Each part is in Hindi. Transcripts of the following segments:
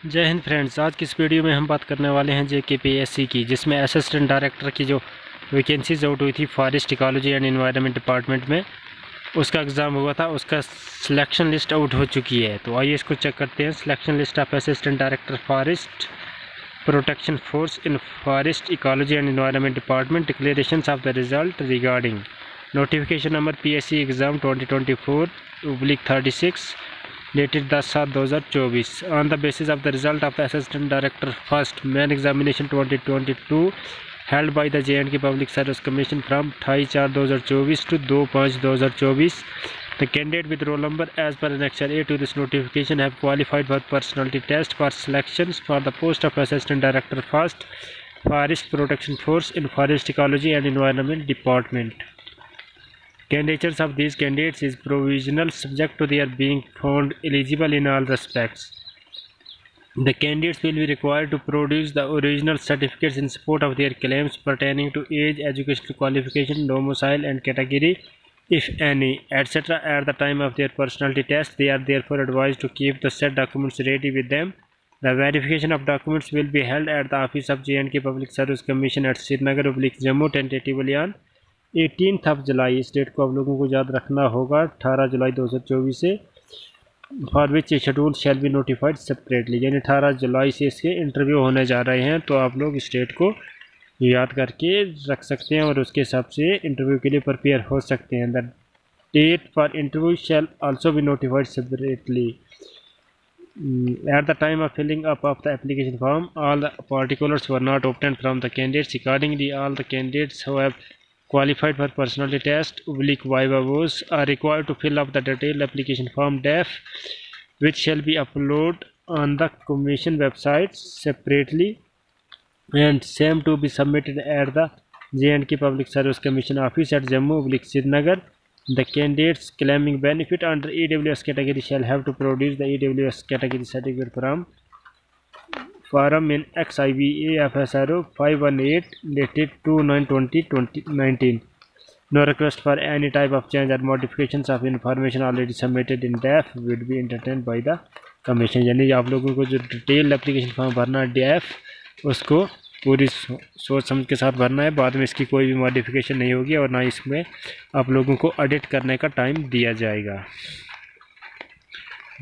जय हिंद फ्रेंड्स। आज की इस वीडियो में हम बात करने वाले हैं JKPSC की, जिसमें असिस्टेंट डायरेक्टर की जो वैकेंसीज आउट हुई थी forest ecology and environment department में, उसका एग्ज़ाम हुआ था। उसका सिलेक्शन लिस्ट आउट हो चुकी है। तो आइए इसको चेक करते हैं। Selection list of assistant director forest protection force in forest ecology and environment department, declaration of the result regarding notification number PSC exam 2024/36 dated 10/7/2024 on the basis of the result of the assistant director first main examination 2022 held by the J&K Public Service Commission from 28/4/2024 to 2/5/2024. The candidate with roll number as per Annexure A to this notification have qualified for personality test for selections for the post of assistant director first Forest Protection Force in Forest Ecology and Environment Department. Candidatures of these candidates is provisional subject to their being found eligible in all respects. The candidates will be required to produce the original certificates in support of their claims pertaining to age, educational qualification, domicile and category, if any, etc. at the time of their personality test. They are therefore advised to keep the said documents ready with them. The verification of documents will be held at the office of J&K Public Service Commission at Srinagar, Jammu, tentatively on 18 जुलाई। इस डेट को आप लोगों को याद रखना होगा, 18 जुलाई 2024 से। For which schedule shall be notified separately, यानी 18 जुलाई से इसके इंटरव्यू होने जा रहे हैं। तो आप लोग इस डेट को याद करके रख सकते हैं और उसके हिसाब से इंटरव्यू के लिए प्रिपेयर हो सकते हैं। The date for interview shall also be notified separately at the time of filling up of the application form. All the particulars were not obtained from the candidates. Accordingly, all the candidates who have qualified for personality test /viva are required to fill up the detailed application form DEF, which shall be uploaded on the commission website separately and same to be submitted at the J&K Public Service Commission office at Jammu, Srinagar. The candidates claiming benefit under EWS category shall have to produce the EWS category certificate from Forum in XIVA FSRO 518 dated 2/9/2019. No request for any type of change or modifications of information already submitted in DEF will be entertained by the commission. यानी आप लोगों को जो डिटेल एप्लीकेशन फॉर्म भरना है DEF, उसको पूरी सोच समझ के साथ भरना है। बाद में इसकी कोई भी मॉडिफिकेशन नहीं होगी और ना इसमें आप लोगों को एडिट करने का टाइम दिया जाएगा।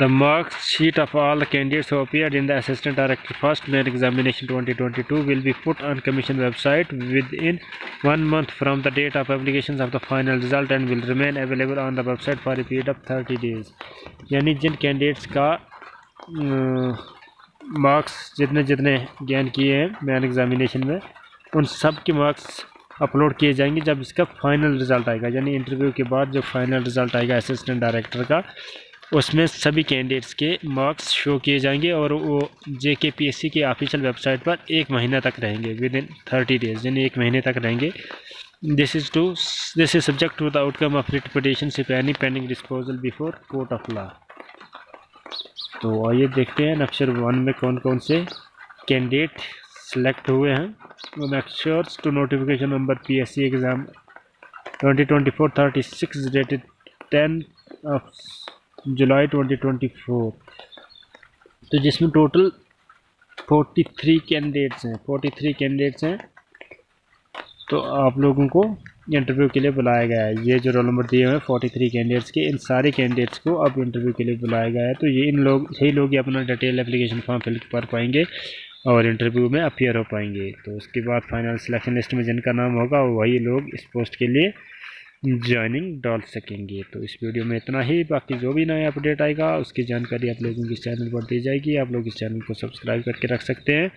The mark sheet of all the candidates who appeared in the Assistant Director First Main Examination 2022 will be put on Commission website within 1 month from the date of publication of the final result and will remain available on the website for a period of 30 days. यानी जिन कैंडिडेट्स का मार्क्स जितने गेन किए हैं मेन एग्जामिनेशन में, उन सब के मार्क्स अपलोड किए जाएंगे जब इसका फाइनल रिज़ल्ट आएगा। यानी इंटरव्यू के बाद जो फाइनल रिज़ल्ट आएगा असिस्टेंट डायरेक्टर का, उसमें सभी कैंडिडेट्स के मार्क्स शो किए जाएंगे और वो JKPSC की ऑफिशियल वेबसाइट पर 1 महीना तक रहेंगे, विद इन 30 डेज़, यानी 1 महीने तक रहेंगे। This is subject to the outcome of writ petition if any pending disposal before court of law. तो आइए देखते हैं अक्षर 1 में कौन कौन से कैंडिडेट सेलेक्ट हुए हैं। अक्षर्स to notification number PSC exam 2024/36 dated 10 July 2024। तो जिसमें टोटल 43 कैंडिडेट्स हैं। तो आप लोगों को इंटरव्यू के लिए बुलाया गया है। ये जो रोल नंबर दिए हुए हैं 43 कैंडिडेट्स के, इन सारे कैंडिडेट्स को अब इंटरव्यू के लिए बुलाया गया है। तो ये यही लोग ही अपना डिटेल एप्लीकेशन फॉर्म फिल कर पाएंगे और इंटरव्यू में अपीयर हो पाएंगे। तो उसके बाद फाइनल सिलेक्शन लिस्ट में जिनका नाम होगा वही लोग इस पोस्ट के लिए ज्वाइनिंग डाल सकेंगे। तो इस वीडियो में इतना ही। बाकी जो भी नया अपडेट आएगा उसकी जानकारी आप लोगों के चैनल पर दी जाएगी। आप लोग इस चैनल को सब्सक्राइब करके रख सकते हैं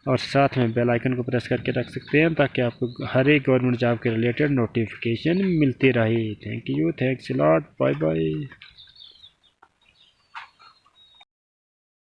और साथ में बेल आइकन को प्रेस करके रख सकते हैं ताकि आपको हर एक गवर्नमेंट जॉब के रिलेटेड नोटिफिकेशन मिलती रहे। Thank you, thanks a lot, bye bye.